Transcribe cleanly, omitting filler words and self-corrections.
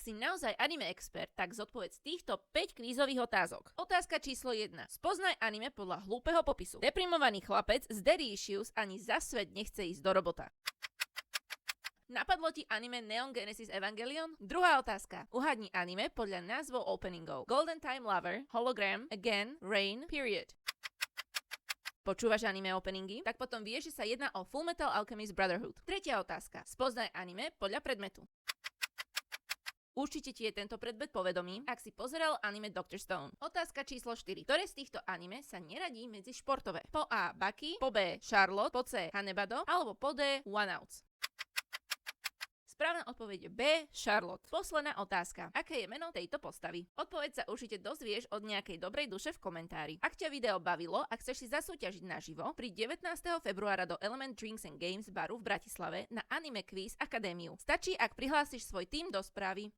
si naozaj anime expert, tak zodpovedz týchto 5 kvízových otázok. Otázka číslo 1. Spoznaj anime podľa hlúpeho popisu. Deprimovaný chlapec z daddy issues ani za svet nechce ísť do robota. Napadlo ti anime Neon Genesis Evangelion? Druhá otázka. Uhadni anime podľa názvov openingov. Golden Time Lover, Hologram, Again, Rain, Period. Počúvaš anime openingy? Tak potom vieš, že sa jedná o Fullmetal Alchemist Brotherhood. Tretia otázka. Spoznaj anime podľa predmetu. Určite ti je tento predmet povedomý, ak si pozeral anime Dr. Stone. Otázka číslo 4. Ktoré z týchto anime sa neradí medzi športové? Po A. Baki, po B. Charlotte, po C. Hanebado, alebo po D. One Outs. Správna odpoveď je B. Charlotte. Posledná otázka. Aké je meno tejto postavy? Odpoveď sa určite dozvieš od nejakej dobrej duše v komentári. Ak ťa video bavilo a chceš si zasúťažiť naživo, príď 19. februára do Element Drinks and Games baru v Bratislave na Anime Quiz Akadémiu. Stačí, ak prihlásiš svoj tím do správy.